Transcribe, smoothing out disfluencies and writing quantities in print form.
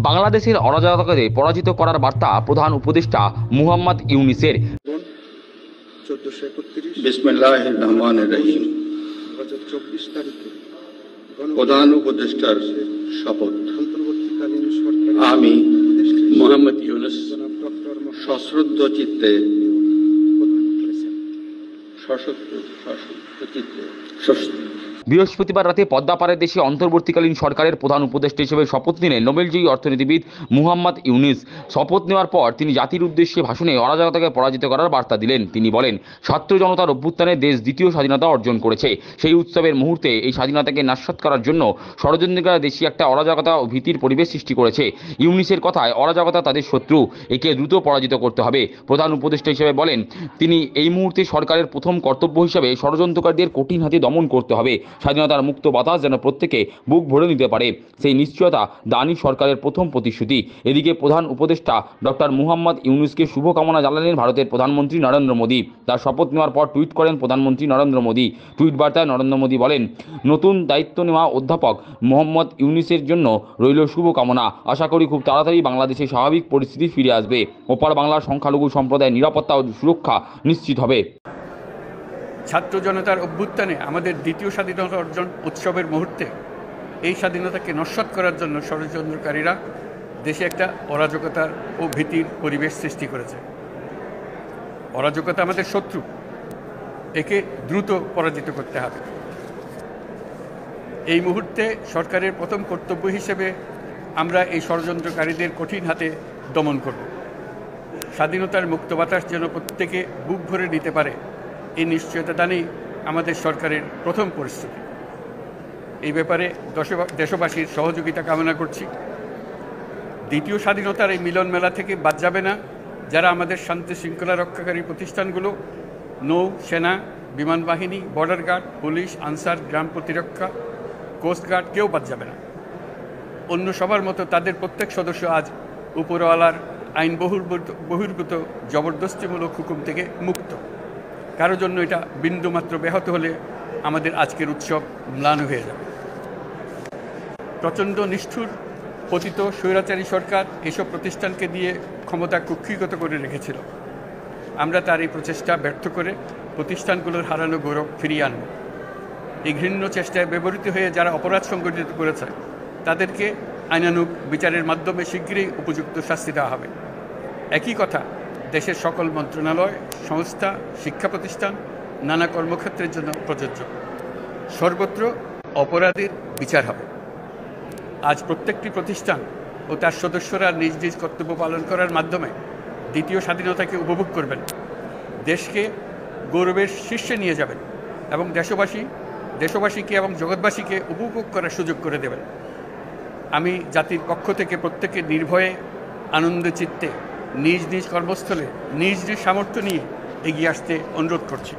বাংলাদেশের অরাজকতাকে পরাজিত করার বার্তা প্রধান উপদেষ্টা মুহাম্মদ ইউনূসের। 1431 বিসমিল্লাহির রহমানির রহিম। 2024 তারিখে প্রধান উপদেষ্টার শপথ। অন্তর্বর্তীকালীন সরকার আমি মোহাম্মদ ইউনূস জনাব ডক্টর সশ্রদ্ধ চিত্তে প্রদান করেছেন। বৃহস্পতিবার রাতে পদ্মাপাড়ের দেশে অন্তর্বর্তীকালীন সরকারের প্রধান উপদেষ্টা হিসেবে শপথ নিলেন নোবেলজয়ী অর্থনীতিবিদ মুহাম্মদ ইউনূস। শপথ নেওয়ার পর তিনি জাতির উদ্দেশ্যে ভাষণে অরাজকতাকে পরাজিত করার বার্তা দিলেন। তিনি বলেন, ছাত্র জনতার অভ্যুত্থানে দেশ দ্বিতীয় স্বাধীনতা অর্জন করেছে। সেই উৎসবের মুহূর্তে এই স্বাধীনতাকে নাশাত করার জন্য ষড়যন্ত্রকারীরা দেশে একটা অরাজকতা ও ভীতির পরিবেশ সৃষ্টি করেছে। ইউনূসের কথায়, অরাজকতা তাদের শত্রু, একে দ্রুত পরাজিত করতে হবে। প্রধান উপদেষ্টা হিসেবে বলেন, তিনি এই মুহূর্তে সরকারের প্রথম কর্তব্য হিসেবে ষড়যন্ত্রকারীদের কঠিন হাতে দমন করতে হবে। স্বাধীনতার মুক্ত বাতাস যেন প্রত্যেকে বুক ভরে নিতে পারে, সেই নিশ্চয়তা দানি সরকারের প্রথম প্রতিশ্রুতি। এদিকে প্রধান উপদেষ্টা ডক্টর মুহাম্মদ ইউনূসকে শুভকামনা জানালেন ভারতের প্রধানমন্ত্রী নরেন্দ্র মোদী। তার শপথ নেওয়ার পর টুইট করেন প্রধানমন্ত্রী নরেন্দ্র মোদী। টুইট বার্তায় নরেন্দ্র মোদী বলেন, নতুন দায়িত্ব নেওয়া অধ্যাপক মোহাম্মদ ইউনূসের জন্য রইল শুভকামনা। আশা করি খুব তাড়াতাড়ি বাংলাদেশে স্বাভাবিক পরিস্থিতি ফিরে আসবে। ওপার বাংলার সংখ্যালঘু সম্প্রদায়ের নিরাপত্তা ও সুরক্ষা নিশ্চিত হবে। ছাত্র জনতার অভ্যুত্থানে আমাদের দ্বিতীয় স্বাধীনতা অর্জন উৎসবের মুহূর্তে এই স্বাধীনতাকে নস্যাৎ করার জন্য ষড়যন্ত্রকারীরা দেশে একটা অরাজকতা ও ভীতির পরিবেশ সৃষ্টি করেছে। অরাজকতা আমাদের শত্রু, একে দ্রুত পরাজিত করতে হবে। এই মুহূর্তে সরকারের প্রথম কর্তব্য হিসেবে আমরা এই ষড়যন্ত্রকারীদের কঠিন হাতে দমন করব। স্বাধীনতার মুক্ত বাতাস যেন প্রত্যেকে বুক ভরে নিতে পারে, এই নিশ্চয়তা দানেই আমাদের সরকারের প্রথম পরিস্থিতি। এই ব্যাপারে দেশবাসীর সহযোগিতা কামনা করছি। দ্বিতীয় স্বাধীনতার এই মিলন মেলা থেকে বাদ যাবে না যারা আমাদের শান্তি শৃঙ্খলা রক্ষাকারী প্রতিষ্ঠানগুলো, নৌ সেনা, বিমান বাহিনী, বর্ডার গার্ড, পুলিশ, আনসার, গ্রাম প্রতিরক্ষা, কোস্টগার্ড, কেউ বাদ যাবে না। অন্য সবার মতো তাদের প্রত্যেক সদস্য আজ উপরওয়ালার আইন বহির্ভূত জবরদস্তিমূলক হুকুম থেকে মুক্ত। কারোর জন্য এটা বিন্দুমাত্র ব্যাহত হলে আমাদের আজকের উৎসব ম্লান হয়ে যাবে। প্রচণ্ড নিষ্ঠুর পতিত স্বৈরাচারী সরকার এসব প্রতিষ্ঠানকে দিয়ে ক্ষমতা কুক্ষিগত করে রেখেছিল। আমরা তার এই প্রচেষ্টা ব্যর্থ করে প্রতিষ্ঠানগুলোর হারানো গৌরব ফিরিয়ে আনব। এই ঘৃণ্য চেষ্টায় ব্যবহৃত হয়ে যারা অপরাধ সংগঠিত করেছে তাদেরকে আইনানুগ বিচারের মাধ্যমে শীঘ্রই উপযুক্ত শাস্তি দেওয়া হবে। একই কথা দেশের সকল মন্ত্রণালয়, সংস্থা, শিক্ষা প্রতিষ্ঠান, নানা কর্মক্ষেত্রের জন্য প্রযোজ্য। সর্বত্র অপরাধের বিচার হবে। আজ প্রত্যেকটি প্রতিষ্ঠান ও তার সদস্যরা নিজ নিজ কর্তব্য পালন করার মাধ্যমে দ্বিতীয় স্বাধীনতাকে উপভোগ করবেন, দেশকে গৌরবের শীর্ষে নিয়ে যাবেন এবং দেশবাসীকে এবং জগৎবাসীকে উপভোগ করার সুযোগ করে দেবেন। আমি জাতির পক্ষ থেকে প্রত্যেকে নির্ভয়ে আনন্দ চিত্তে নিজ নিজ কর্মস্থলে নিজ নিজ সামর্থ্য নিয়ে এগিয়ে আসতে অনুরোধ করছি।